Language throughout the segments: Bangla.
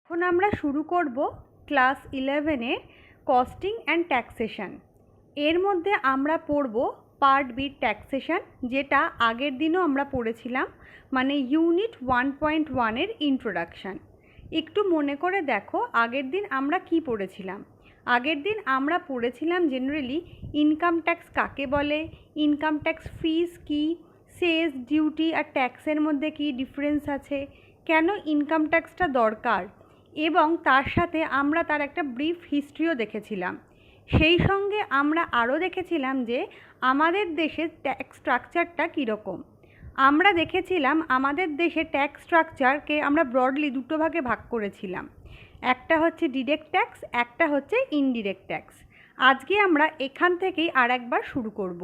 এখন আমরা শুরু করব ক্লাস 11-এর কস্টিং অ্যান্ড ট্যাক্সেশন। এর মধ্যে আমরা পড়ব পার্ট বি ট্যাক্সেশন, যেটা আগের দিনও আমরা পড়েছিলাম, মানে ইউনিট 1.1-এর ইন্ট্রোডাকশান। একটু মনে করে দেখো আগের দিন আমরা কি পড়েছিলাম। আগের দিন আমরা পড়েছিলাম জেনারেলি ইনকাম ট্যাক্স কাকে বলে, ইনকাম ট্যাক্স ফিস কী, সেস, ডিউটি আর ট্যাক্সের মধ্যে কী ডিফারেন্স আছে, কেন ইনকাম ট্যাক্সটা দরকার, এবং তার সাথে আমরা তার একটা ব্রিফ হিস্ট্রিও দেখেছিলাম। সেই সঙ্গে আমরা আরও দেখেছিলাম যে আমাদের দেশের ট্যাক্স স্ট্রাকচারটা কীরকম। আমরা দেখেছিলাম আমাদের দেশে ট্যাক্স স্ট্রাকচারকে আমরা ব্রডলি দুটো ভাগে ভাগ করেছিলাম, একটা হচ্ছে ডিরেক্ট ট্যাক্স, একটা হচ্ছে ইনডিরেক্ট ট্যাক্স। আজকে আমরা এখান থেকেই আর একবার শুরু করব।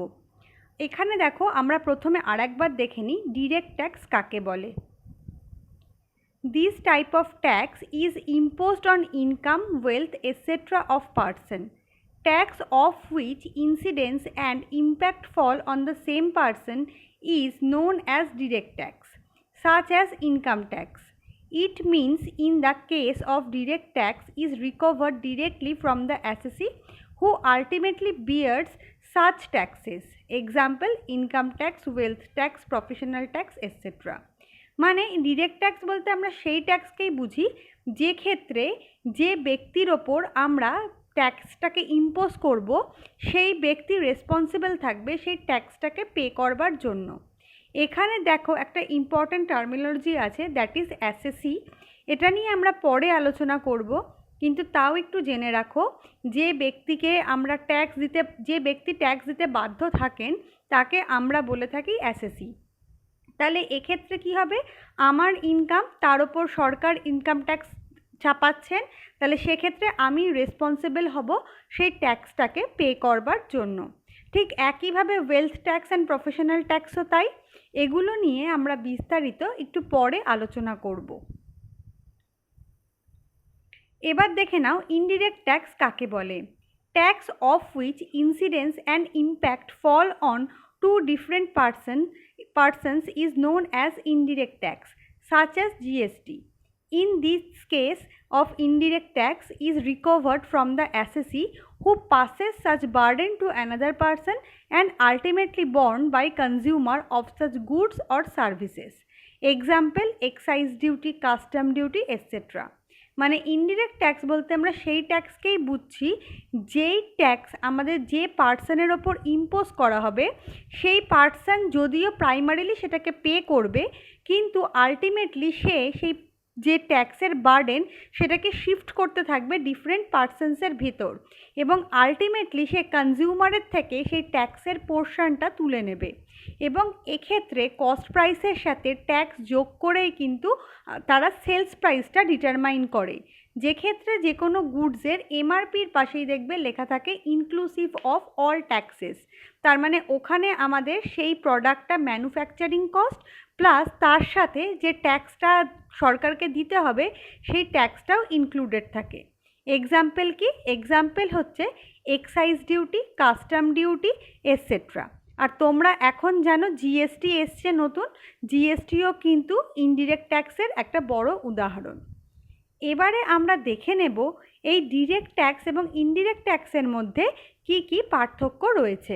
এখানে দেখো আমরা প্রথমে আর একবার দেখে নিই ডিরেক্ট ট্যাক্স কাকে বলে। This type of tax is imposed on income, wealth, etc. of person. Tax of which incidence and impact fall on the same person is known as direct tax, such as income tax. It means in the case of direct tax is recovered directly from the assessee who ultimately bears such taxes. Example, income tax, wealth tax, professional tax, etc. মানে ডিরেক্ট ট্যাক্স বলতে আমরা সেই ট্যাক্সকেই বুঝি যে ক্ষেত্রে যে ব্যক্তির ওপর আমরা ট্যাক্সটাকে ইম্পোজ করব সেই ব্যক্তি রেসপন্সিবল থাকবে সেই ট্যাক্সটাকে পে করবার জন্য। এখানে দেখো একটা ইম্পর্ট্যান্ট টার্মিনোলজি আছে, দ্যাট ইজ অ্যাসেসি। এটা নিয়ে আমরা পরে আলোচনা করব, কিন্তু তাও একটু জেনে রাখো যে ব্যক্তিকে আমরা যে ব্যক্তি ট্যাক্স দিতে বাধ্য থাকেন তাকে আমরা বলে থাকি অ্যাসেসি। তাহলে এক্ষেত্রে কি হবে, আমার ইনকাম তার ওপর সরকার ইনকাম ট্যাক্স চাপাচ্ছেন, তাহলে সেক্ষেত্রে আমি রেসপন্সিবল হব সেই ট্যাক্সটাকে পে করবার জন্য। ঠিক একইভাবে ওয়েলথ ট্যাক্স অ্যান্ড প্রফেশনাল ট্যাক্সও তাই। এগুলো নিয়ে আমরা বিস্তারিত একটু পরে আলোচনা করব। এবার দেখে নাও ইনডিরেক্ট ট্যাক্স কাকে বলে। Tax of which incidence and impact fall on two different persons is known as indirect tax, such as GST. In this case of indirect tax is recovered from the assessee who passes such burden to another person and ultimately borne by consumer of such goods or services. Example, excise duty, custom duty, etc. মানে ইনডিরেক্ট ট্যাক্স বলতে আমরা সেই ট্যাক্সকেই বুঝছি যেই ট্যাক্স আমাদের যে পার্সনের ওপর ইম্পোজ করা হবে সেই পার্সন যদিও প্রাইমারিলি সেটাকে পে করবে, কিন্তু আলটিমেটলি সেই যে ট্যাক্সের বার্ডেন সেটাকে শিফট করতে থাকবে ডিফারেন্ট পার্সনসের ভিতর, এবং আলটিমেটলি সে কনজিউমারের থেকে সেই ট্যাক্সের পোর্শনটা তুলে নেবে। এবং এক্ষেত্রে কস্ট প্রাইসের সাথে ট্যাক্স যোগ করেই কিন্তু তারা সেলস প্রাইসটা ডিটারমাইন করে। যে ক্ষেত্রে যে কোনো গুডসের এমআরপির পাশেই দেখবে লেখা থাকে ইনক্লুসিভ অফ অল ট্যাক্সেস, তার মানে ওখানে আমাদের সেই প্রোডাক্টটা ম্যানুফ্যাকচারিং কস্ট প্লাস তার সাথে যে ট্যাক্সটা সরকারকে দিতে হবে সেই ট্যাক্সটাও ইনক্লুডেড থাকে। এক্সাম্পল কি, এক্সাম্পল হচ্ছে excise duty, custom duty, etcetera. আর তোমরা এখন জানো জিএসটি এসছে নতুন, জিএসটিও কিন্তু ইনডিরেক্ট ট্যাক্সের একটা বড় উদাহরণ। এবারে আমরা দেখে নেব এই ডিরেক্ট ট্যাক্স এবং ইনডিরেক্ট ট্যাক্সের মধ্যে কি কি পার্থক্য রয়েছে।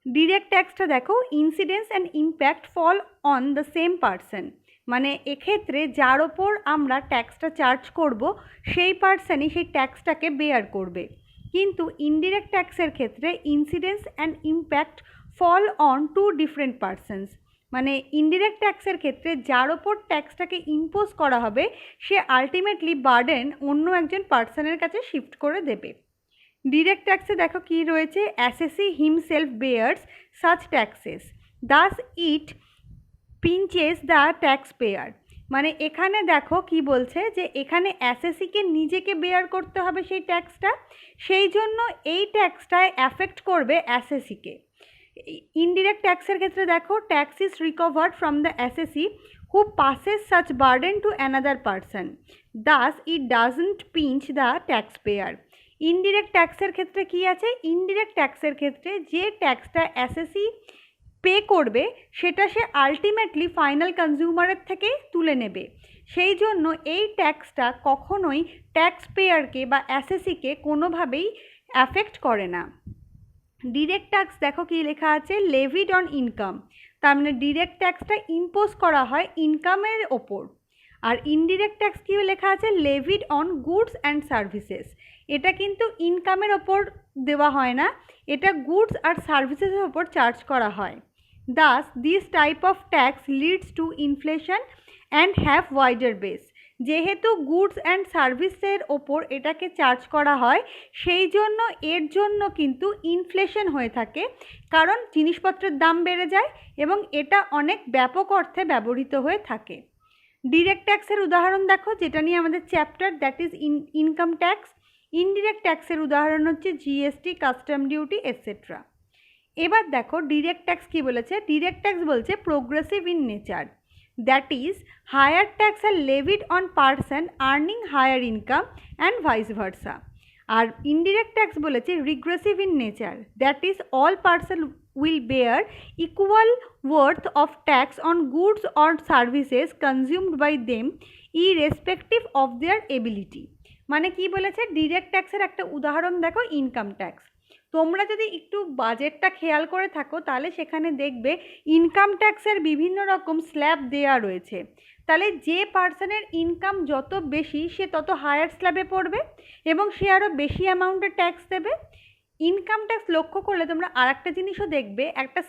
ডিরেক্ট ট্যাক্সটা দেখো, incidence and impact fall on the same person, মানে এক্ষেত্রে যার ওপর আমরা ট্যাক্সটা চার্জ করব সেই পার্সনই সেই ট্যাক্সটাকে বেয়ার করবে। কিন্তু ইনডিরেক্ট ট্যাক্সের ক্ষেত্রে incidence and impact fall on two different persons, মানে ইনডিরেক্ট ট্যাক্সের ক্ষেত্রে যার ওপর ট্যাক্সটাকে ইম্পোজ করা হবে সে আলটিমেটলি বার্ডেন অন্য একজন পার্সনের কাছে শিফট করে দেবে। ডিরেক্ট ট্যাক্সে দেখো কি রয়েছে, অ্যাসেসি himself Beers such taxes, Das it pinches the tax payer. মানে এখানে দেখো কি বলছে যে এখানে অ্যাসেসিকে নিজেকে বেয়ার করতে হবে সেই ট্যাক্সটা, সেই জন্য এই ট্যাক্সটায় অ্যাফেক্ট করবে অ্যাসেসিকে। ইনডিরেক্ট ট্যাক্সের ক্ষেত্রে দেখো, tax is recovered from the অ্যাসেসি who passes such burden to another person, Das it doesn't pinch the tax payer. Indirect ট্যাক্সের ক্ষেত্রে কি আছে, ইনডিরেক্ট ট্যাক্সের ক্ষেত্রে যে ট্যাক্সটা অ্যাসেসি পে করবে সেটা সে আলটিমেটলি ফাইনাল কনজিউমারের থেকে তুলে নেবে। সেই জন্য এই ট্যাক্সটা কখনোই ট্যাক্স পেয়ারকে বা অ্যাসেসিকে কোনোভাবেই অ্যাফেক্ট করে না। ডিরেক্ট ট্যাক্স দেখো কি লেখা আছে, লেভিড অন ইনকাম, তার মানে ডিরেক্ট ট্যাক্সটা ইম্পোজ করা হয় ইনকামের ওপর। আর ইনডিরেক্ট ট্যাক্স কি লেখা আছে, levied on goods and services, এটা কিন্তু ইনকামের ওপর দেওয়া হয় না, এটা গুডস আর সার্ভিসেসের ওপর চার্জ করা হয়। Thus, this type of tax leads to inflation and have wider base. যেহেতু গুডস অ্যান্ড সার্ভিসের ওপর এটাকে চার্জ করা হয়, সেই জন্য এর জন্য কিন্তু ইনফ্লেশন হয়ে থাকে, কারণ জিনিসপত্রের দাম বেড়ে যায় এবং এটা অনেক ব্যাপক অর্থে ব্যবহৃত হয়ে থাকে। ডিরেক্ট ট্যাক্সের উদাহরণ দেখো, যেটা নিয়ে আমাদের chapter, that is income tax. Indirect ট্যাক্সের উদাহরণ হচ্ছে জিএসটি, কাস্টম ডিউটি এটসেট্রা। এবার দেখো ডিরেক্ট ট্যাক্স কী বলেছে, ডিরেক্ট ট্যাক্স বলছে progressive in nature, that is higher tax are levied on person earning higher income and vice versa. আর ইনডিরেক্ট ট্যাক্স বলেছে regressive in nature, that is all person will bear equal worth of tax on goods or services consumed by them irrespective of their ability. মানে কি বলেছে, ডিরেক্ট ট্যাক্সের একটা উদাহরণ দেখো, ইনকাম ট্যাক্স। তোমরা যদি একটু বাজেটটা খেয়াল করে থাকো তাহলে সেখানে দেখবে ইনকাম ট্যাক্সের বিভিন্ন রকম স্ল্যাব দেওয়া রয়েছে। তাহলে যে পার্সনের ইনকাম যত বেশি সে তত হায়ার স্ল্যাবে পড়বে এবং সে আরও বেশি অ্যামাউন্টের ট্যাক্স দেবে। ইনকাম ট্যাক্স লক্ষ্য করলে তোমরা আর একটা জিনিসও দেখবে, একটা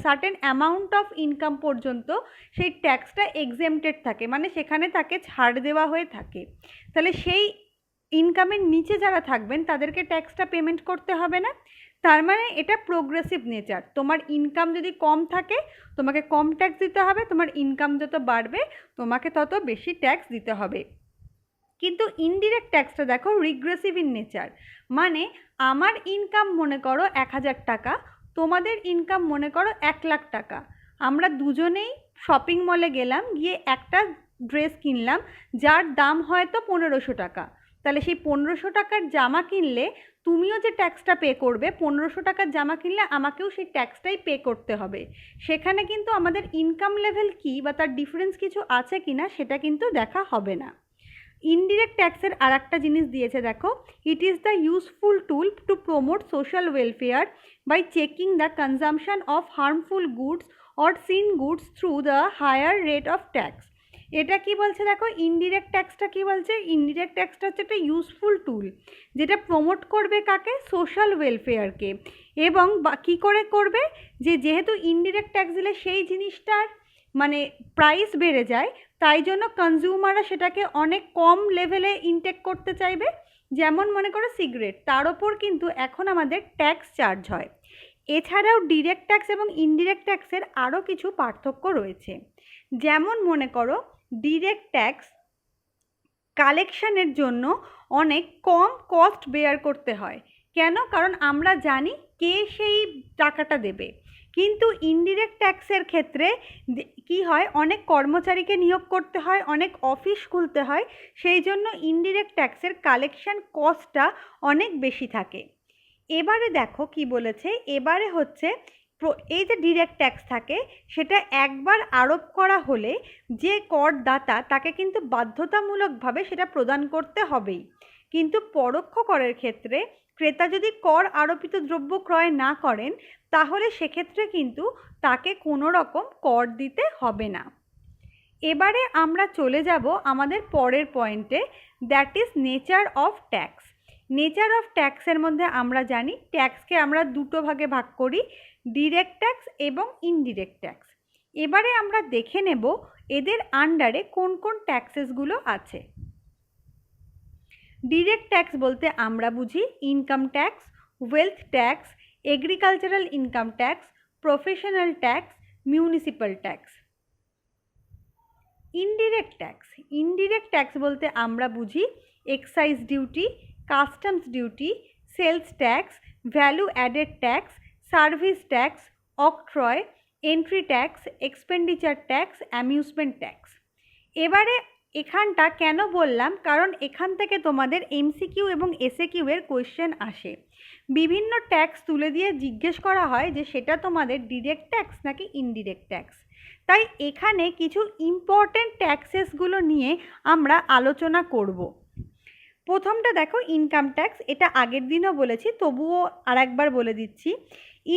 সার্টেন অ্যামাউন্ট অফ ইনকাম পর্যন্ত সেই ট্যাক্সটা এক্সেমটেড থাকে, মানে সেখানে তাকে ছাড় দেওয়া হয়ে থাকে। তাহলে সেই ইনকামের নিচে যারা থাকবেন তাদেরকে ট্যাক্সটা পেমেন্ট করতে হবে না। তার মানে এটা প্রোগ্রেসিভ নেচার, তোমার ইনকাম যদি কম থাকে তোমাকে কম ট্যাক্স দিতে হবে, তোমার ইনকাম যত বাড়বে তোমাকে তত বেশি ট্যাক্স দিতে হবে। কিন্তু ইনডিরেক্ট ট্যাক্সটা দেখো রিগ্রেসিভ ইন নেচার, মানে আমার ইনকাম মনে করো 1000 টাকা, তোমাদের ইনকাম মনে করো 1 লাখ টাকা, আমরা দুজনেই শপিং মলে গেলাম, গিয়ে একটা ড্রেস কিনলাম যার দাম হয়তো 1500 টাকা। তাহলে সেই 1500 টাকার জামা কিনলে তুমিও যে ট্যাক্সটা পে করবে, 1500 টাকার জামা কিনলে আমাকেও সেই ট্যাক্সটাই পে করতে হবে। সেখানে কিন্তু আমাদের ইনকাম লেভেল কী বা তার ডিফারেন্স কিছু আছে কি না সেটা কিন্তু দেখা হবে না। ইনডিরেক্ট ট্যাক্সের আর একটা জিনিস দিয়েছে দেখো, it is the useful tool to promote social welfare by checking the consumption of harmful goods or sin goods through the higher rate of tax. এটা কি বলছে দেখো, ইনডিরেক্ট ট্যাক্সটা কি বলছে, ইনডিরেক্ট ট্যাক্সটা হচ্ছে একটা ইউজফুল টুল যেটা প্রমোট করবে কাকে, সোশ্যাল ওয়েলফেয়ারকে। এবং কী করে করবে, যেহেতু ইনডিরেক্ট ট্যাক্স দিলে সেই জিনিসটার মানে প্রাইস বেড়ে যায়, তাই জন্য কনজিউমাররা সেটাকে অনেক কম লেভেলে ইনটেক করতে চাইবে। যেমন মনে করো সিগারেট, তার ওপর কিন্তু এখন আমাদের ট্যাক্স চার্জ হয়। এছাড়াও ডিরেক্ট ট্যাক্স এবং ইনডিরেক্ট ট্যাক্সের আরও কিছু পার্থক্য রয়েছে। যেমন মনে করো ডিরেক্ট ট্যাক্স কালেকশনের জন্য অনেক কম কস্ট বেয়ার করতে হয়। কেন? কারণ আমরা জানি কে সেই টাকাটা দেবে। কিন্তু ইনডিরেক্ট ট্যাক্সের ক্ষেত্রে কি হয়, অনেক কর্মচারীকে নিয়োগ করতে হয়, অনেক অফিস খুলতে হয়, সেই জন্য ইনডিরেক্ট ট্যাক্সের কালেকশন কস্টটা অনেক বেশি থাকে। এবারে দেখো কি বলেছে, এবারে হচ্ছে এই যে ডিরেক্ট ট্যাক্স থাকে সেটা একবার আরোপ করা হলে যে করদাতা তাকে কিন্তু বাধ্যতামূলকভাবে সেটা প্রদান করতে হবেই। কিন্তু পরোক্ষ করের ক্ষেত্রে ক্রেতা যদি কর আরোপিত দ্রব্য ক্রয় না করেন তাহলে সেক্ষেত্রে কিন্তু তাকে কোনো রকম কর দিতে হবে না। এবারে আমরা চলে যাব আমাদের পরের পয়েন্টে, that is nature of tax. Nature of ট্যাক্সের মধ্যে আমরা জানি ট্যাক্সকে আমরা দুটো ভাগে ভাগ করি, ডিরেক্ট ট্যাক্স এবং ইনডিরেক্ট ট্যাক্স। এবারে আমরা দেখে নেব এদের আন্ডারে কোন কোন ট্যাক্সেসগুলো আছে। ডিরেক্ট ট্যাক্স বলতে আমরা বুঝি income tax, wealth tax, agricultural income tax, professional tax, municipal tax. Indirect tax, indirect tax বলতে আমরা বুঝি excise duty, customs duty, sales tax, value added tax, service tax, octroi, entry tax, expenditure tax, amusement tax. এবারে এখানটা কেন বললাম, কারণ এখান থেকে তোমাদের এমসিকিউ এবং এসএকিউ এর কোয়েশ্চেন আসে। বিভিন্ন ট্যাক্স তুলে দিয়ে জিজ্ঞেস করা হয় যে সেটা তোমাদের ডিরেক্ট ট্যাক্স নাকি ইনডিরেক্ট ট্যাক্স। তাই এখানে কিছু ইম্পর্টেন্ট ট্যাক্সেসগুলো নিয়ে আমরা আলোচনা করব। প্রথমটা দেখো ইনকাম ট্যাক্স, এটা আগের দিনও বলেছি, তবুও আর একবার বলে দিচ্ছি।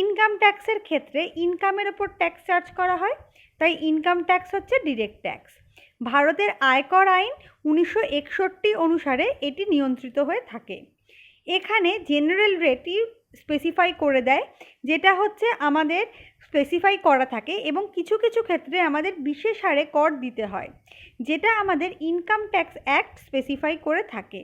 ইনকাম ট্যাক্সের ক্ষেত্রে ইনকামের ওপর ট্যাক্স চার্জ করা হয়, তাই ইনকাম ট্যাক্স হচ্ছে ডিরেক্ট ট্যাক্স। ভারতের আয়কর আইন 1961 অনুসারে এটি নিয়ন্ত্রিত হয়ে থাকে। এখানে জেনারেল রেটই স্পেসিফাই করে দেয়, যেটা হচ্ছে আমাদের স্পেসিফাই করা থাকে, এবং কিছু কিছু ক্ষেত্রে আমাদের বিশেষ হারে কর দিতে হয়, যেটা আমাদের ইনকাম ট্যাক্স অ্যাক্ট স্পেসিফাই করে থাকে।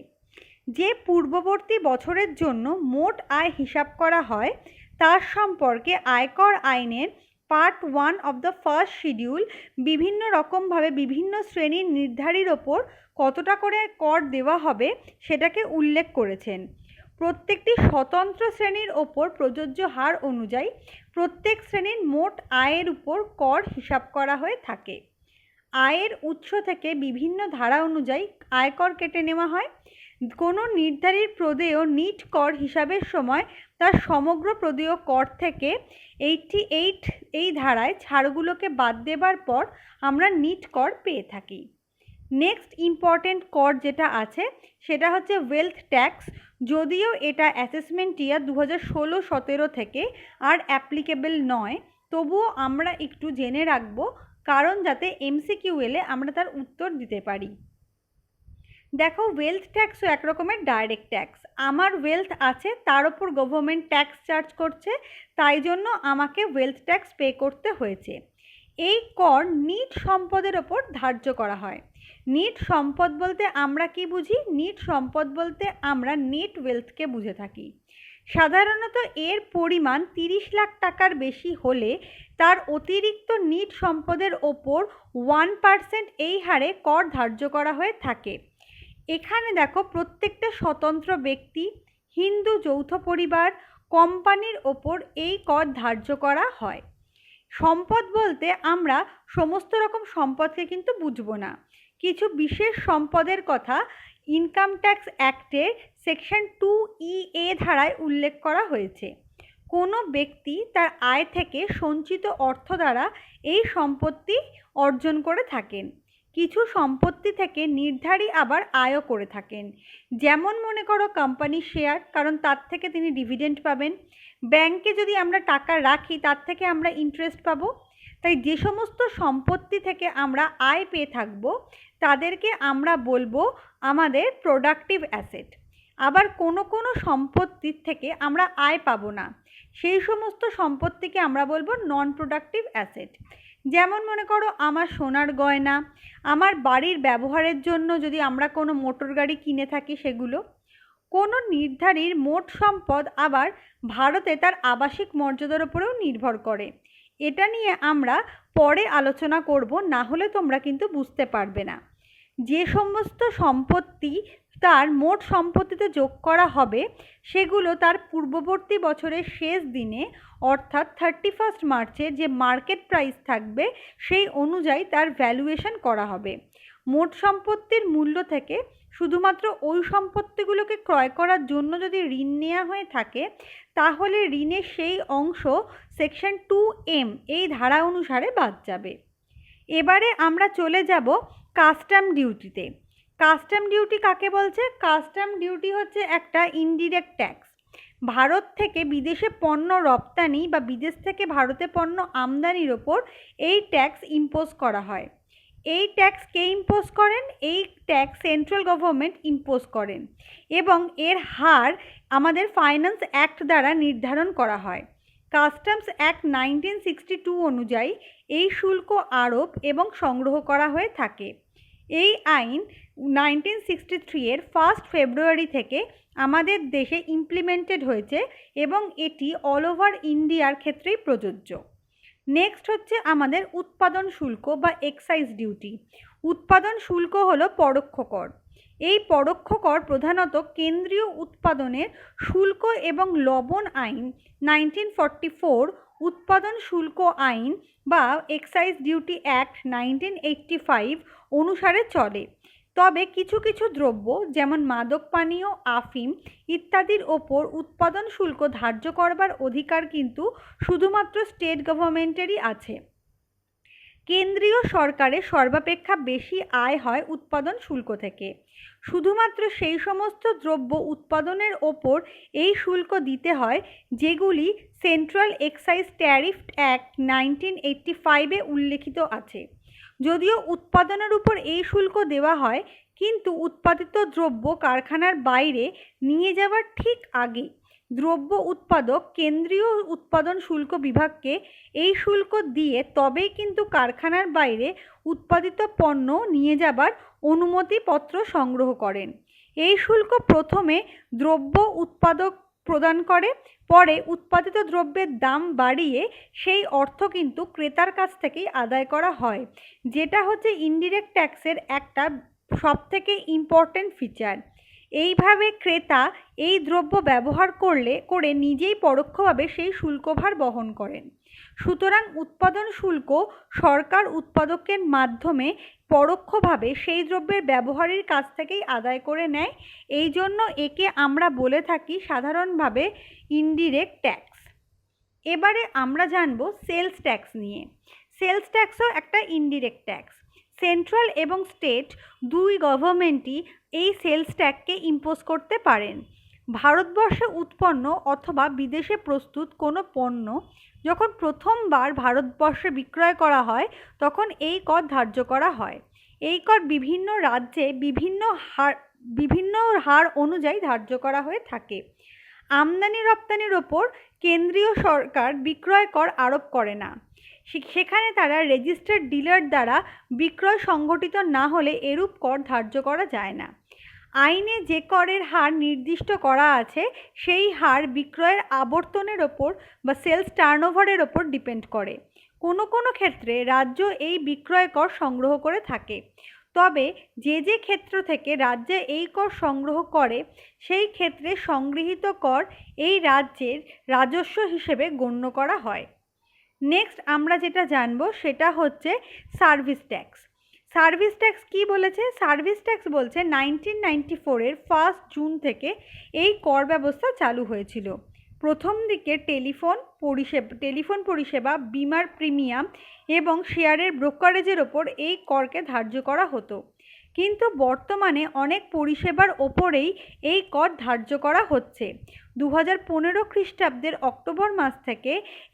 যে পূর্ববর্তী বছরের জন্য মোট আয় হিসাব করা হয় তার সম্পর্কে আয়কর আইনের part 1 of the first schedule বিভিন্ন রকমভাবে বিভিন্ন শ্রেণীর নির্ধারির ওপর কতটা করে কর দেওয়া হবে সেটাকে উল্লেখ করেছেন। প্রত্যেকটি স্বতন্ত্র শ্রেণীর ওপর প্রযোজ্য হার অনুযায়ী প্রত্যেক শ্রেণীর মোট আয়ের উপর কর হিসাব করা হয়ে থাকে। আয়ের উৎস থেকে বিভিন্ন ধারা অনুযায়ী আয়কর কেটে নেওয়া হয়। কোনো নির্ধারিত প্রদেয় নিট কর হিসাবের সময় তার সমগ্র প্রদেয় কর থেকে 88 এই ধারায় ছাড়গুলোকে বাদ দেবার পর আমরা নিট কর পেয়ে থাকি। নেক্সট ইম্পর্টেন্ট কর যেটা আছে সেটা হচ্ছে ওয়েলথ ট্যাক্স। যদিও এটা অ্যাসেসমেন্ট ইয়ার 2016-17 থেকে আর অ্যাপ্লিকেবল নয়, তবুও আমরা একটু জেনে রাখবো, কারণ যাতে এমসিকিউ এলে আমরা তার উত্তর দিতে পারি। দেখো, ওয়েলথ ট্যাক্সও এক রকমের ডাইরেক্ট ট্যাক্স। আমার ওয়েলথ আছে, তার ওপর গভর্নমেন্ট ট্যাক্স চার্জ করছে, তাই জন্য আমাকে ওয়েলথ ট্যাক্স পে করতে হয়েছে। এই কর নিট সম্পদের ওপর ধার্য করা হয়। নিট সম্পদ বলতে আমরা কি বুঝি? নিট সম্পদ বলতে আমরা নেট ওয়েলথকে বুঝে থাকি। সাধারণত এর পরিমাণ 30 লাখ টাকার বেশি হলে তার অতিরিক্ত নিট সম্পদের ওপর 1% এই হারে কর ধার্য করা হয়ে থাকে। এখানে দেখো, প্রত্যেকটা স্বতন্ত্র ব্যক্তি, হিন্দু যৌথ পরিবার, কোম্পানির ওপর এই কর ধার্য করা হয়। সম্পদ বলতে আমরা সমস্ত রকম সম্পদকে কিন্তু বুঝবো না। কিছু বিশেষ সম্পদের কথা ইনকাম ট্যাক্স অ্যাক্টের সেকশন 2E ধারায় উল্লেখ করা হয়েছে। কোনো ব্যক্তি তার আয় থেকে সঞ্চিত অর্থ দ্বারা এই সম্পত্তি অর্জন করে থাকেন। কিছু সম্পত্তি থেকে নির্ধারী আবার আয়ও করে থাকেন, যেমন মনে করো কোম্পানির শেয়ার, কারণ তার থেকে তিনি ডিভিডেন্ড পাবেন। ব্যাংকে যদি আমরা টাকা রাখি তার থেকে আমরা ইন্টারেস্ট পাবো। তাই যে সমস্ত সম্পত্তি থেকে আমরা আয় পেয়ে থাকব তাদেরকে আমরা বলবো আমাদের প্রোডাক্টিভ অ্যাসেট। আবার কোনো কোনো সম্পত্তির থেকে আমরা আয় পাবো না, সেই সমস্ত সম্পত্তিকে আমরা বলবো নন প্রোডাক্টিভ অ্যাসেট। যেমন মনে করো আমার সোনার গয়না, আমার বাড়ির ব্যবহারের জন্য যদি আমরা কোনো মোটর গাড়ি কিনে থাকি সেগুলো। কোনো নির্ধারিত মোট সম্পদ আবার ভারতে তার আবাসিক মর্যাদার উপরেও নির্ভর করে। এটা নিয়ে আমরা পরে আলোচনা করব, না হলে তোমরা কিন্তু বুঝতে পারবে না। যে সমস্ত সম্পত্তি তার মোট সম্পত্তিতে যোগ করা হবে সেগুলো তার পূর্ববর্তী বছরের শেষ দিনে অর্থাৎ 31 মার্চের যে মার্কেট প্রাইস থাকবে সেই অনুযায়ী তার ভ্যালুয়েশন করা হবে। মোট সম্পত্তির মূল্য থেকে শুধুমাত্র ওই সম্পত্তিগুলোকে ক্রয় করার জন্য যদি ঋণ নেওয়া হয়ে থাকে তাহলে ঋণের সেই অংশ সেকশন 2M এই ধারা অনুসারে বাদ যাবে। এবারে আমরা চলে যাব কাস্টম ডিউটিতে। কাস্টম ডিউটি কাকে বলছে? কাস্টম ডিউটি হচ্ছে একটা ইনডিরেক্ট ট্যাক্স। ভারত থেকে বিদেশে পণ্য রপ্তানি বা বিদেশ থেকে ভারতে পণ্য আমদানির ওপর এই ট্যাক্স ইম্পোজ করা হয়। এই ট্যাক্স কে ইম্পোজ করেন? এই ট্যাক্স সেন্ট্রাল গভর্নমেন্ট ইম্পোজ করেন এবং এর হার আমাদের ফাইন্যান্স অ্যাক্ট দ্বারা নির্ধারণ করা হয়। কাস্টমস অ্যাক্ট 1962 অনুযায়ী এই শুল্ক আরোপ এবং সংগ্রহ করা হয়ে থাকে। এই আইন 1963 এর 1 ফেব্রুয়ারি থেকে আমাদের দেশে ইমপ্লিমেন্টেড হয়েছে এবং এটি অল ওভার ইন্ডিয়ার ক্ষেত্রেই প্রযোজ্য। নেক্সট হচ্ছে আমাদের উৎপাদন শুল্ক বা এক্সাইজ ডিউটি। উৎপাদন শুল্ক হলো পরোক্ষ কর। এই পরোক্ষ কর প্রধানত কেন্দ্রীয় উৎপাদনের শুল্ক এবং লবণ আইন 1944, উৎপাদন শুল্ক আইন বা এক্সাইজ ডিউটি অ্যাক্ট 1985 অনুসারে চলে। তবে কিছু কিছু দ্রব্য যেমন মাদক পানীয়, আফিম ইত্যাদির ওপর উৎপাদন শুল্ক ধার্য করবার অধিকার কিন্তু শুধুমাত্র স্টেট গভর্নমেন্টেরই আছে। কেন্দ্রীয় সরকারের সর্বাপেক্ষা বেশি আয় হয় উৎপাদন শুল্ক থেকে। শুধুমাত্র সেই সমস্ত দ্রব্য উৎপাদনের ওপর এই শুল্ক দিতে হয় যেগুলি সেন্ট্রাল এক্সাইজ ট্যারিফ অ্যাক্ট 1985-এ উল্লেখিত আছে। যদিও উৎপাদনের উপর এই শুল্ক দেওয়া হয়, কিন্তু উৎপাদিত দ্রব্য কারখানার বাইরে নিয়ে যাওয়ার ঠিক আগে দ্রব্য উৎপাদক কেন্দ্রীয় উৎপাদন শুল্ক বিভাগকে এই শুল্ক দিয়ে তবেই কিন্তু কারখানার বাইরে উৎপাদিত পণ্য নিয়ে যাবার অনুমতিপত্র সংগ্রহ করেন। এই শুল্ক প্রথমে দ্রব্য উৎপাদক প্রদান করে, পরে উৎপাদিত দ্রব্যের দাম বাড়িয়ে সেই অর্থ কিন্তু ক্রেতার কাছ থেকেই আদায় করা হয়, যেটা হচ্ছে ইনডিরেক্ট ট্যাক্সের একটা সবথেকে ইম্পর্টেন্ট ফিচার। এইভাবে ক্রেতা এই দ্রব্য ব্যবহার করে নিজেই পরোক্ষভাবে সেই শুল্কভার বহন করেন। সুতরাং উৎপাদন শুল্ক সরকার উৎপাদকের মাধ্যমে পরোক্ষভাবে সেই দ্রব্যের ব্যবহারের কাছ থেকেই আদায় করে নেয়। এই জন্য একে আমরা বলে থাকি সাধারণভাবে ইনডিরেক্ট ট্যাক্স। এবারে আমরা জানব সেলস ট্যাক্স নিয়ে। সেলস ট্যাক্সও একটা ইনডিরেক্ট ট্যাক্স। সেন্ট্রাল এবং স্টেট দুই গভর্নমেন্টই এই সেলস ট্যাক্সকে ইম্পোজ করতে পারেন। ভারতবর্ষে উৎপন্ন অথবা বিদেশে প্রস্তুত কোনো পণ্য যখন প্রথমবার ভারতবর্ষে বিক্রয় করা হয় তখন এই কর ধার্য করা হয়। এই কর বিভিন্ন রাজ্যে বিভিন্ন হার অনুযায়ী ধার্য করা হয়ে থাকে। আমদানি রপ্তানির ওপর কেন্দ্রীয় সরকার বিক্রয় কর আরোপ করে না। সেখানে তারা রেজিস্টার্ড ডিলার দ্বারা বিক্রয় সংগঠিত না হলে এরূপ কর ধার্য করা যায় না। আইনে যে করের হার নির্দিষ্ট করা আছে সেই হার বিক্রয়ের আবর্তনের ওপর বা সেলস টার্নওভারের ওপর ডিপেন্ড করে। কোনো কোনো ক্ষেত্রে রাজ্য এই বিক্রয় কর সংগ্রহ করে থাকে, তবে যে ক্ষেত্র থেকে রাজ্যে এই কর সংগ্রহ করে সেই ক্ষেত্রে সংগৃহীত কর এই রাজ্যের রাজস্ব হিসেবে গণ্য করা হয়। নেক্সট আমরা যেটা জানবো সেটা হচ্ছে সার্ভিস ট্যাক্স। সার্ভিস ট্যাক্স কী বলেছে? সার্ভিস ট্যাক্স বলছে 1994-এর 1 জুন থেকে এই কর ব্যবস্থা চালু হয়েছিল। প্রথম দিকে টেলিফোন পরিষেবা, বিমার প্রিমিয়াম এবং শেয়ারের ব্রোকারেজের ওপর এই করকে ধার্য করা হতো, কিন্তু বর্তমানে অনেক পরিষেবার ওপরেই এই কর ধার্য করা হচ্ছে। 2015 খ্রিস্টাব্দের অক্টোবর মাস থেকে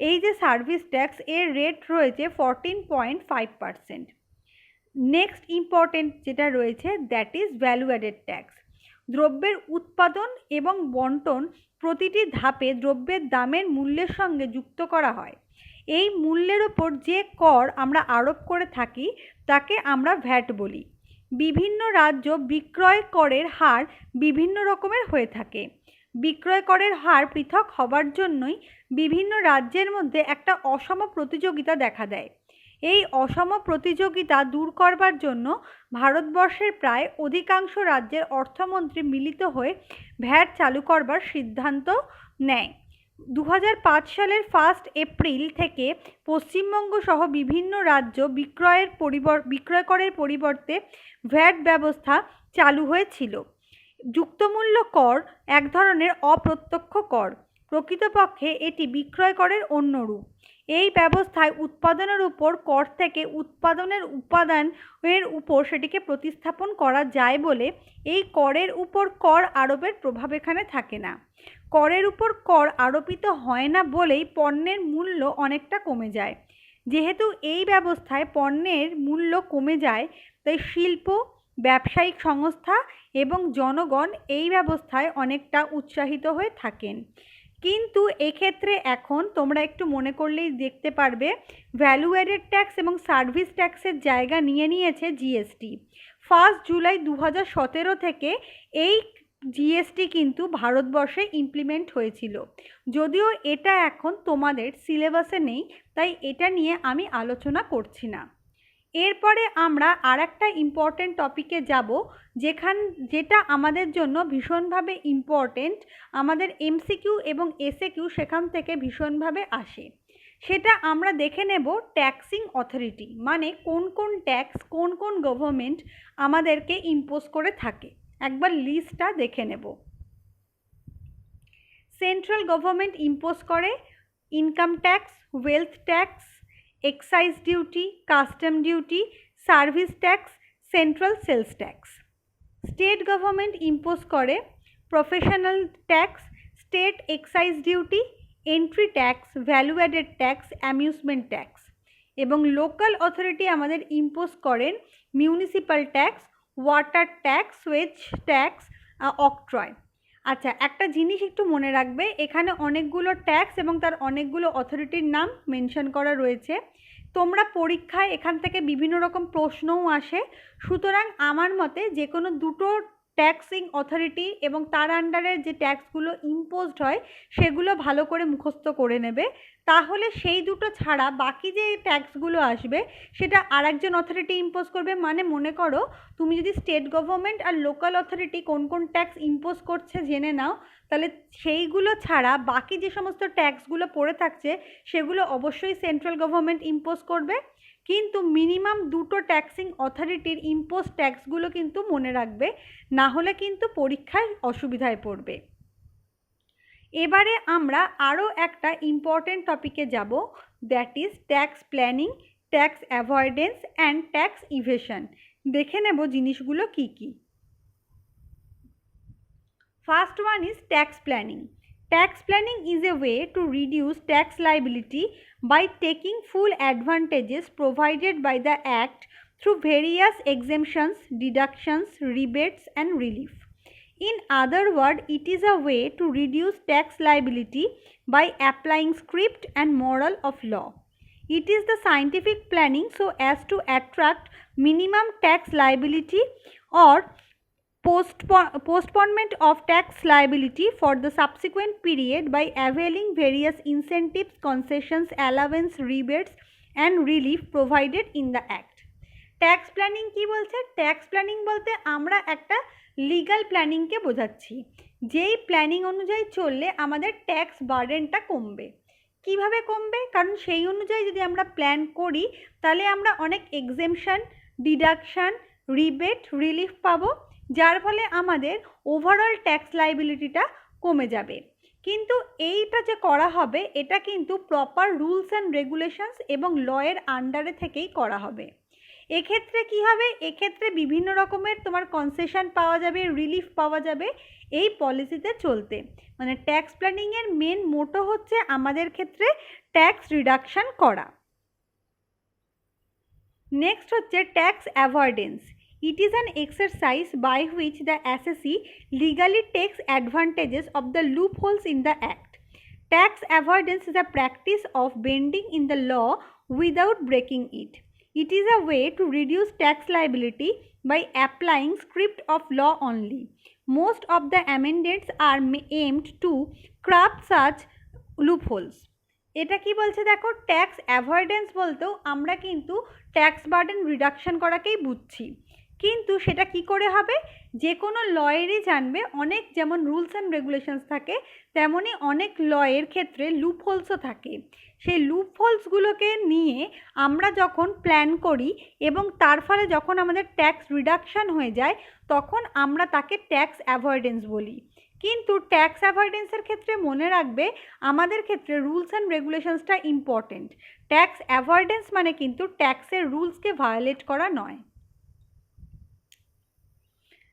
এই যে সার্ভিস ট্যাক্স এর রেট রয়েছে 14.5%। নেক্সট ইম্পর্টেন্ট যেটা রয়েছে that is value added tax. দ্রব্যের উৎপাদন এবং বন্টন প্রতিটি ধাপে দ্রব্যের দামের মূল্যের সঙ্গে যুক্ত করা হয়। এই মূল্যের ওপর যে কর আমরা আরোপ করে থাকি তাকে আমরা ভ্যাট বলি। বিভিন্ন রাজ্য বিক্রয় করের হার বিভিন্ন রকমের হয়ে থাকে। বিক্রয় করের হার পৃথক হবার জন্যই বিভিন্ন রাজ্যের মধ্যে একটা অসম প্রতিযোগিতা দেখা দেয়। এই অসম প্রতিযোগিতা দূর করবার জন্য ভারতবর্ষের প্রায় অধিকাংশ রাজ্যের অর্থমন্ত্রী মিলিত হয়ে ভ্যাট চালু করবার সিদ্ধান্ত নেয়। 2005 সালের 1 এপ্রিল থেকে পশ্চিমবঙ্গ সহ বিভিন্ন রাজ্য বিক্রয় করের পরিবর্তে ভ্যাট ব্যবস্থা চালু হয়েছিল। যুক্তমূল্য কর এক ধরনের অপ্রত্যক্ষ কর। প্রকৃতপক্ষে এটি বিক্রয় করের অন্য রূপ। এই ব্যবস্থায় উৎপাদনের উপর কর থেকে উৎপাদনের উপাদানের উপর সেটিকে প্রতিস্থাপন করা যায় বলে এই করের উপর কর আরোপের প্রভাব এখানে থাকে না। করের উপর কর আরোপিত হয় না বলেই পণ্যের মূল্য অনেকটা কমে যায়। যেহেতু এই ব্যবস্থায় পণ্যের মূল্য কমে যায়, তাই শিল্প, ব্যবসায়িক সংস্থা এবং জনগণ এই ব্যবস্থায় অনেকটা উৎসাহিত হয়ে থাকেন। কিন্তু এক্ষেত্রে এখন তোমরা একটু মনে করলেই দেখতে পারবে ভ্যালু অ্যাডেড ট্যাক্স এবং সার্ভিস ট্যাক্সের জায়গা নিয়ে নিয়েছে জিএসটি। 1 জুলাই 2017 থেকে এই জিএসটি কিন্তু ভারতবর্ষে ইমপ্লিমেন্ট হয়েছিল। যদিও এটা এখন তোমাদের সিলেবাসে নেই, তাই এটা নিয়ে আমি আলোচনা করছি না। এরপরে আমরা আরেকটা ইম্পর্টেন্ট টপিকে যাব, যেটা আমাদের জন্য ভীষণভাবে ইম্পর্টেন্ট। আমাদের এমসিকিউ এবং এসএকিউ সেখান থেকে ভীষণভাবে আসে। সেটা আমরা দেখে নেব ট্যাক্সিং অথরিটি, মানে কোন কোন ট্যাক্স কোন কোন গভর্নমেন্ট আমাদেরকে ইম্পোজ করে থাকে। একবার লিস্টটা দেখে নেব। সেন্ট্রাল গভর্নমেন্ট ইম্পোজ করে income tax, wealth tax, excise duty, custom duty, service tax, central sales tax. State government impose করে professional tax, state excise duty, entry tax, value added tax, amusement tax. এবং লোকাল অথরিটি আমাদের ইম্পোজ করেন municipal tax, water tax, wage tax, octroi. আচ্ছা, একটা জিনিস একটু মনে রাখবে, এখানে অনেকগুলো ট্যাক্স এবং তার অনেকগুলো অথরিটির নাম মেনশন করা রয়েছে। তোমরা পরীক্ষায় এখান থেকে বিভিন্ন রকম প্রশ্নও আসে, সুতরাং আমার মতে যে কোনো দুটো ট্যাক্সিং অথরিটি এবং তার আন্ডারে যে ট্যাক্সগুলো ইম্পোজড হয় সেগুলো ভালো করে মুখস্থ করে নেবে। তাহলে সেই দুটো ছাড়া বাকি যে ট্যাক্সগুলো আসবে সেটা আরেকজন অথরিটি ইম্পোজ করবে। মানে মনে করো তুমি যদি স্টেট গভর্নমেন্ট আর লোকাল অথরিটি কোন কোন ট্যাক্স ইম্পোজ করছে জেনে নাও, তাহলে সেইগুলো ছাড়া বাকি যে সমস্ত ট্যাক্সগুলো পড়ে থাকছে সেগুলো অবশ্যই সেন্ট্রাল গভর্নমেন্ট ইম্পোজ করবে। কিন্তু মিনিমাম দুটো ট্যাক্সিং অথরিটির ইম্পোজ ট্যাক্সগুলো কিন্তু মনে রাখবে, না হলে কিন্তু পরীক্ষায় অসুবিধায় পড়বে। এবারে আমরা আরও একটা ইম্পর্টেন্ট টপিকে যাব, that is tax planning, tax avoidance and tax evasion. দেখে নেব জিনিসগুলো কি কি। First one is tax planning. Tax planning is a way to reduce tax liability by taking full advantages provided by the Act through various exemptions, deductions, rebates and relief. In other words, it is a way to reduce tax liability by applying script and moral of law. It is the scientific planning so as to attract minimum tax liability or postponement of tax liability for the subsequent period by availing various incentives, concessions, allowance, rebates and relief provided in the act. Tax planning কি বলছে? ট্যাক্স প্ল্যানিং বলতে আমরা একটা লিগ্যাল প্ল্যানিংকে বোঝাচ্ছি, যেই প্ল্যানিং অনুযায়ী চললে আমাদের ট্যাক্স বার্ডেনটা কমবে। কিভাবে কমবে? কারণ সেই অনুযায়ী যদি আমরা প্ল্যান করি তাহলে আমরা অনেক এক্সেমশন, ডিডাকশান, রিবেট, রিলিফ পাবো, যার ফলে আমাদের ওভারঅল ট্যাক্স লাইবিলিটিটা কমে যাবে। কিন্তু এইটা যে করা হবে এটা কিন্তু প্রপার রুলস অ্যান্ড রেগুলেশনস এবং লয়ের আন্ডারে থেকেই করা হবে। এক্ষেত্রে কি হবে? এক্ষেত্রে বিভিন্ন রকমের তোমার কনসেশন পাওয়া যাবে, রিলিফ পাওয়া যাবে এই পলিসিতে চলতে। মানে ট্যাক্স প্ল্যানিংয়ের মেন মোটো হচ্ছে আমাদের ক্ষেত্রে ট্যাক্স রিডাকশন করা। নেক্সট হচ্ছে tax avoidance. It is an exercise by which the assessee legally takes advantages of the loopholes in the Act. Tax avoidance is a practice of bending in the law without breaking it. It is a way to reduce tax liability by applying script of law only. Most of the amendments are aimed to curb such loopholes. এটা কি বলছে দেখো, ট্যাক্স অ্যাভয়েডেন্স বলতেও আমরা কিন্তু ট্যাক্স বার্ডেন রিডাকশন করাকেই বুঝছি। কিন্তু সেটা কি করে হবে? যে কোনো লয়েরই জানবে অনেক যেমন রুলস অ্যান্ড রেগুলেশনস থাকে তেমনই অনেক লয়ের ক্ষেত্রে লুপহোলসও থাকে। সেই লুপহোলসগুলোকে নিয়ে আমরা যখন প্ল্যান করি এবং তার ফলে যখন আমাদের ট্যাক্স রিডাকশন হয়ে যায় তখন আমরা তাকে ট্যাক্স অ্যাভয়েডেন্স বলি। কিন্তু ট্যাক্স অ্যাভয়েডেন্সের ক্ষেত্রে মনে রাখবে আমাদের ক্ষেত্রে রুলস অ্যান্ড রেগুলেশনসটা ইম্পর্টেন্ট। ট্যাক্স অ্যাভয়েডেন্স মানে কিন্তু ট্যাক্সের রুলসকে ভায়োলেট করা নয়।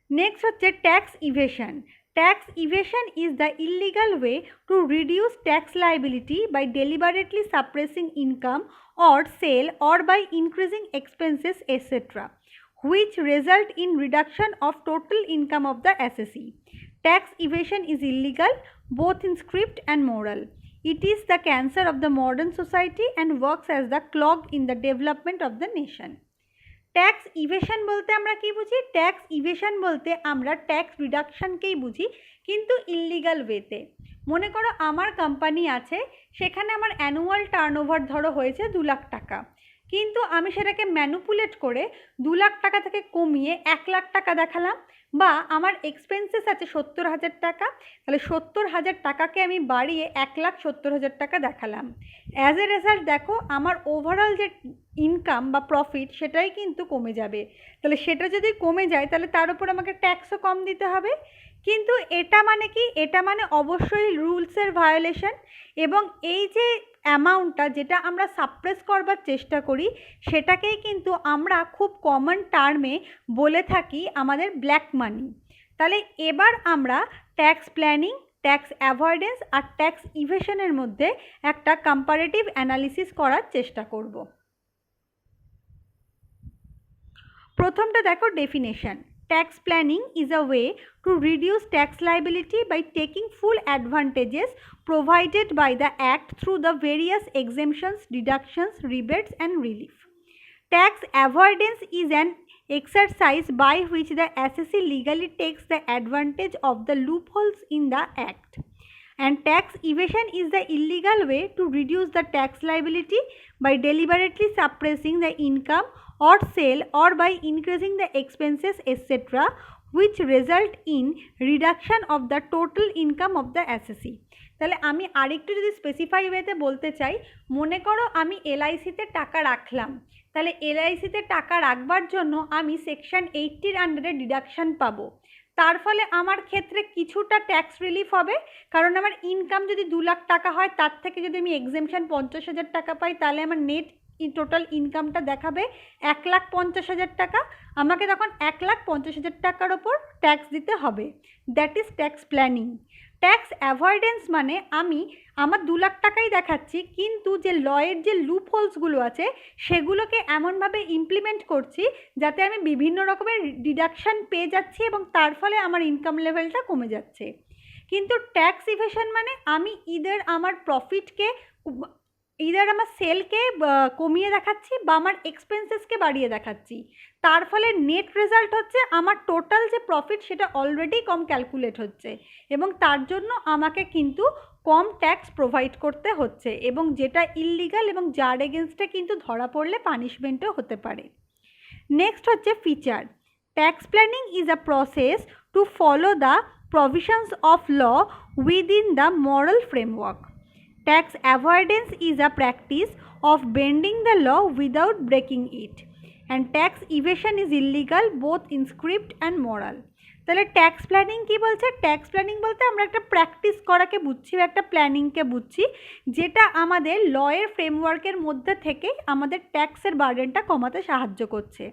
নেক্সট হচ্ছে tax evasion. Tax evasion is the illegal way to reduce tax liability by deliberately suppressing income or sale or by increasing expenses etcetera which result in reduction of total income of the assessee. Tax evasion is illegal both in script and moral. It is the cancer of the modern society and works as the clog in the development of the nation. Tax evasion বলতে আমরা কি বুঝি? ট্যাক্স ইভেশন বলতে আমরা ট্যাক্স রিডাকশনকেই বুঝি, কিন্তু ইললিগাল ওয়েতে। মনে করো আমার কোম্পানি আছে, সেখানে আমার অ্যানুয়াল টার্নওভার ধরো হয়েছে 2 লাখ টাকা, কিন্তু আমি সেটাকে ম্যানুপুলেট করে 2 লাখ টাকা থেকে কমিয়ে 1 লাখ টাকা দেখালাম, বা আমার এক্সপেন্সেস আছে 70,000 টাকা, তাহলে 70,000 টাকাকে আমি বাড়িয়ে 1,70,000 টাকা দেখালাম। অ্যাজ এ রেজাল্ট দেখো আমার ওভারঅল যে ইনকাম বা প্রফিট সেটাই কিন্তু কমে যাবে। তাহলে সেটা যদি কমে যায় তাহলে তার উপর আমাকে ট্যাক্সও কম দিতে হবে। কিন্তু এটা মানে কি? এটা মানে অবশ্যই রুলসের ভায়োলেশন। এবং এই যে অ্যামাউন্টটা যেটা আমরা সাপ্রেস করবার চেষ্টা করি সেটাকেই কিন্তু আমরা খুব কমন টার্মে বলে থাকি আমাদের ব্ল্যাক মানি। তাহলে এবার আমরা ট্যাক্স প্ল্যানিং, ট্যাক্স অ্যাভয়েডেন্স আর ট্যাক্স ইভেশনের মধ্যে একটা কম্পারেটিভ অ্যানালিসিস করার চেষ্টা করব। প্রথমটা দেখো definition. Tax planning is a way to reduce tax liability by taking full advantages provided by the Act through the various exemptions, deductions, rebates and relief. Tax avoidance is an exercise by which the assessee legally takes the advantage of the loopholes in the Act. And tax evasion is the illegal way to reduce the tax liability by deliberately suppressing the income or sale or by increasing the expenses etc. which result in reduction of the total income of the assessee. তাহলে আমি আরেকটু যদি স্পেসিফাই ওয়েতে বলতে চাই, মনে করো আমি এলআইসিতে টাকা রাখলাম, তাহলে এলআইসিতে টাকা রাখবার জন্য আমি সেকশন 80-র আন্ডারে ডিডাকশন পাবো। তার ফলে আমার ক্ষেত্রে কিছুটা ট্যাক্স রিলিফ হবে, কারণ আমার ইনকাম যদি 2 লাখ টাকা হয় তার থেকে যদি আমি এক্সেমশন 50,000 টাকা পাই তাহলে আমার নেট টোটাল ইনকামটা দেখাবে 1,50,000 টাকা। আমাকে তখন 1,50,000 টাকার ওপর ট্যাক্স দিতে হবে। That is tax planning. Tax avoidance মানে আমি আমার 2 লাখ টাকাই দেখাচ্ছি, কিন্তু যে লয়ের যে লুপ হোলসগুলো আছে সেগুলোকে এমনভাবে ইমপ্লিমেন্ট করছি যাতে আমি বিভিন্ন রকমের ডিডাকশান পেয়ে যাচ্ছি এবং তার ফলে আমার ইনকাম লেভেলটা কমে যাচ্ছে। কিন্তু ট্যাক্স ইভেশন মানে আমি আমার প্রফিটকে আমার সেলকে কমিয়ে দেখাচ্ছি বা আমার এক্সপেন্সেসকে বাড়িয়ে দেখাচ্ছি, তার ফলে নেট রেজাল্ট হচ্ছে আমার টোটাল যে প্রফিট সেটা অলরেডি কম ক্যালকুলেট হচ্ছে এবং তার জন্য আমাকে কিন্তু কম ট্যাক্স প্রোভাইড করতে হচ্ছে এবং যেটা ইললিগাল এবং যার এগেনস্টে কিন্তু ধরা পড়লে পানিশমেন্টও হতে পারে। নেক্সট হচ্ছে feature. Tax planning is a process to follow the provisions of law within the moral framework. Tax avoidance is a practice of bending the law without breaking it, and tax evasion is illegal both in script and moral. তাহলে ট্যাক্স প্ল্যানিং কী বলছে? ট্যাক্স প্ল্যানিং বলতে আমরা একটা প্র্যাকটিস করাকে বুঝছি, একটা প্ল্যানিংকে বুঝছি, যেটা আমাদের লয়ের ফ্রেমওয়ার্কের মধ্যে থেকেই আমাদের ট্যাক্সের বার্ডেনটা কমাতে সাহায্য করছে।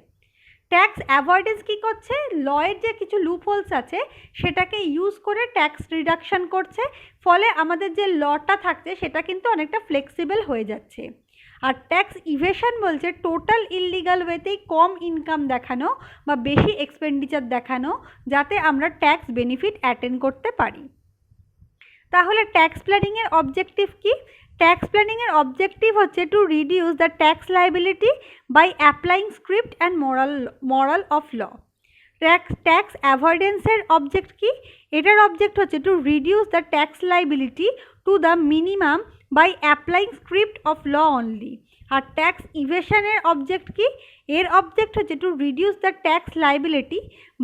ট্যাক্স অ্যাভয়েডেন্স কী করছে? লয়ের যে কিছু লুপহোলস আছে সেটাকে ইউজ করে ট্যাক্স রিডাকশান করছে, ফলে আমাদের যে লটা থাকছে সেটা কিন্তু অনেকটা ফ্লেক্সিবল হয়ে যাচ্ছে। আর ট্যাক্স ইভেশন বলছে টোটাল ইললিগাল ওয়েতেই কম ইনকাম দেখানো বা বেশি এক্সপেন্ডিচার দেখানো যাতে আমরা ট্যাক্স বেনিফিট অ্যাটেন্ড করতে পারি। তাহলে ট্যাক্স প্ল্যানিংয়ের অবজেক্টিভ কী? ট্যাক্স প্ল্যানিংয়ের অবজেক্টিভ হচ্ছে to reduce the tax liability by applying script and moral of law. Tax অ্যাভয়েডেন্সের অবজেক্ট কি? এটার অবজেক্ট হচ্ছে to reduce the tax liability to the minimum by applying script of law only. আর ট্যাক্স ইভেশনের অবজেক্ট কি? এর অবজেক্ট হচ্ছে to reduce the tax liability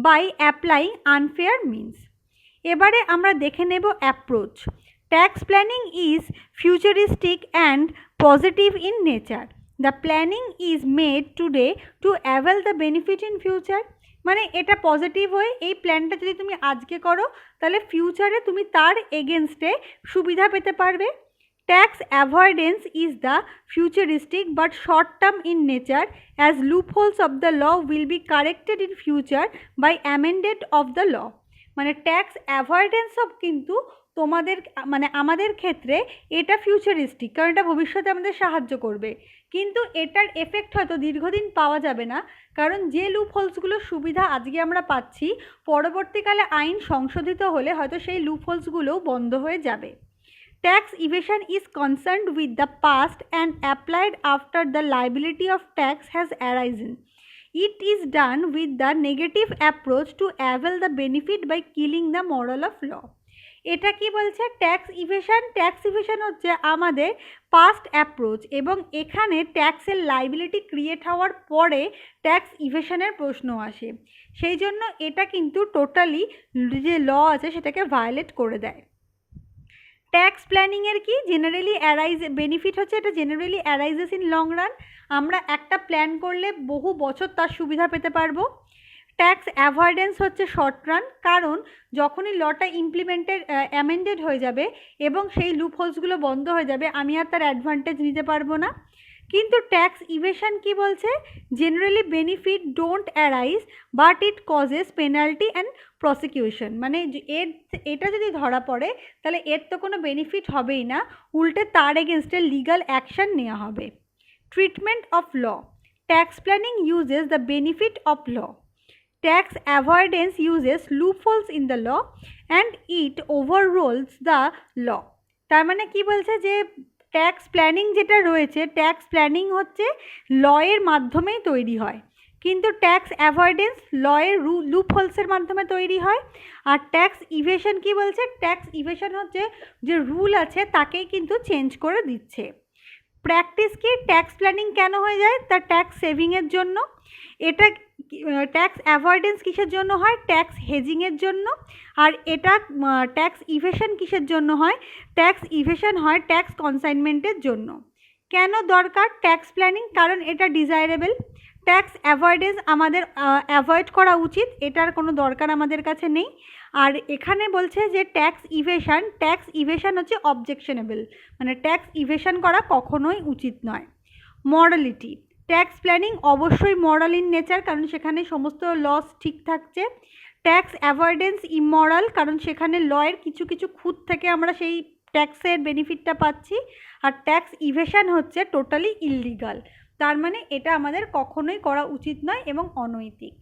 by applying unfair means. এবারে আমরা দেখে নেব approach. Tax planning is futuristic and positive in nature. The planning is made today to avail the benefit in future. মানে এটা পজিটিভ হয়ে এই প্ল্যানটা যদি তুমি আজকে করো তাহলে ফিউচারে তুমি তার এগেনস্টে সুবিধা পেতে পারবে। Tax avoidance is the futuristic but short term in nature as loopholes of the law will be corrected in future by amendment of the law. মানে ট্যাক্স অ্যাভয়েডেন্সও কিন্তু তোমাদের মানে আমাদের ক্ষেত্রে এটা ফিউচারিস্টিক, কারণ এটা ভবিষ্যতে আমাদের সাহায্য করবে, কিন্তু এটার এফেক্ট হয়তো দীর্ঘদিন পাওয়া যাবে না, কারণ যে লুপহোলসগুলোর সুবিধা আজকে আমরা পাচ্ছি পরবর্তীকালে আইন সংশোধিত হলে হয়তো সেই লুপহোলসগুলোও বন্ধ হয়ে যাবে। Tax evasion is concerned with the past and applied after the liability of tax has arisen. It is done with the negative approach to avail the benefit by killing the moral of law. এটা কি বলছে? ট্যাক্স ইভেশন হচ্ছে আমাদের পাস্ট অ্যাপ্রোচ এবং এখানে ট্যাক্সের লাইবিলিটি ক্রিয়েট হওয়ার পরে ট্যাক্স ইভেশনের প্রশ্ন আসে, সেই জন্য এটা কিন্তু টোটালি যে ল আছে সেটাকে ভায়োলেট করে দেয়। ট্যাক্স প্ল্যানিংয়ের কি জেনারেলি বেনিফিট হচ্ছে এটা generally arises in long run. আমরা একটা প্ল্যান করলে বহু বছর তার সুবিধা পেতে পারবো। ট্যাক্স অ্যাভয়েডেন্স হচ্ছে শর্ট রান, কারণ যখনই লটা অ্যামেন্ডেড হয়ে যাবে এবং সেই লুপহোলসগুলো বন্ধ হয়ে যাবে, আমি আর তার অ্যাডভান্টেজ নিতে পারবো না। কিন্তু ট্যাক্স ইভেশন কি বলছে, generally benefit don't arise but it causes penalty and prosecution. মানে এটা যদি ধরা পড়ে তাহলে এর তো কোনো বেনিফিট হবেই না, উল্টে তার এগেনস্টে লিগাল অ্যাকশন নেওয়া হবে। Treatment of law, tax planning uses the benefit of law, tax avoidance uses loopholes in the law and it overrules the law. তার মানে কি বলছে যে ট্যাক্স প্ল্যানিং যেটা রয়েছে, ট্যাক্স প্ল্যানিং হচ্ছে লয়ের মাধ্যমেই তৈরি হয়, কিন্তু ট্যাক্স অ্যাভয়েডেন্স লয়ের লুপহোলসের মাধ্যমে তৈরি হয়। আর ট্যাক্স ইভেশন কি বলছে, ট্যাক্স ইভেশন হচ্ছে যে রুল আছে তাকেই কিন্তু চেঞ্জ করে দিচ্ছে। প্র্যাকটিস কি, ট্যাক্স প্ল্যানিং কেন হয়ে যায়, তা ট্যাক্স সেভিংয়ের জন্য। এটা ট্যাক্স অ্যাভয়েডেন্স কিসের জন্য হয়, ট্যাক্স হেজিংয়ের জন্য। আর এটা ট্যাক্স ইভেশন কিসের জন্য হয়, ট্যাক্স ইভেশন হয় ট্যাক্স কনসাইনমেন্টের জন্য। কেন দরকার ট্যাক্স প্ল্যানিং, কারণ এটা ডিজায়ারেবল। ট্যাক্স অ্যাভয়েডেন্স আমাদের অ্যাভয়েড করা উচিত, এটার কোনো দরকার আমাদের কাছে নেই। আর এখানে বলছে যে ট্যাক্স ইভেশন হচ্ছে অবজেকশনেবল, মানে ট্যাক্স ইভেশন করা কখনোই উচিত নয়। মরালিটি, ট্যাক্স প্ল্যানিং অবশ্যই মরাল ইন নেচার, কারণ সেখানে সমস্ত লস ঠিক থাকছে। ট্যাক্স অ্যাভয়েডেন্স ইমরাল, কারণ সেখানে লয়ের কিছু কিছু খুঁত থেকে আমরা সেই ট্যাক্সের বেনিফিটটা পাচ্ছি। আর ট্যাক্স ইভেশন হচ্ছে টোটালি ইললিগাল, তার মানে এটা আমাদের কখনোই করা উচিত নয় এবং অনৈতিক।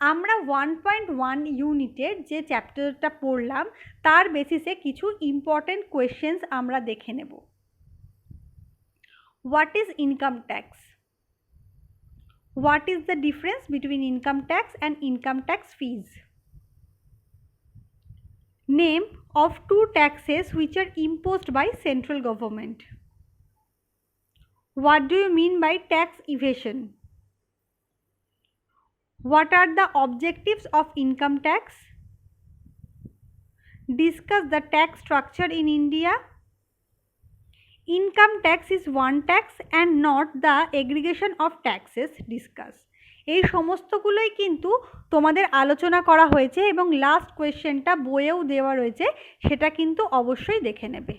আমরা 1.1 ইউনিটের যে চ্যাপ্টারটা পড়লাম তার বেসিসে কিছু ইম্পর্টেন্ট কোয়েশ্চেন্স আমরা দেখে নেব। What is income tax? What is the difference between income tax and income tax fees? Name of two taxes which are imposed by central government. What do you mean by tax evasion? What are the objectives of income tax? Discuss the tax structure in India. Income tax is one tax and not the aggregation of taxes. Discuss. এই সমস্তগুলোই কিন্তু তোমাদের আলোচনা করা হয়েছে এবং লাস্ট কোয়েশ্চেনটা বইয়েও দেওয়া রয়েছে, সেটা কিন্তু অবশ্যই দেখে নেবে।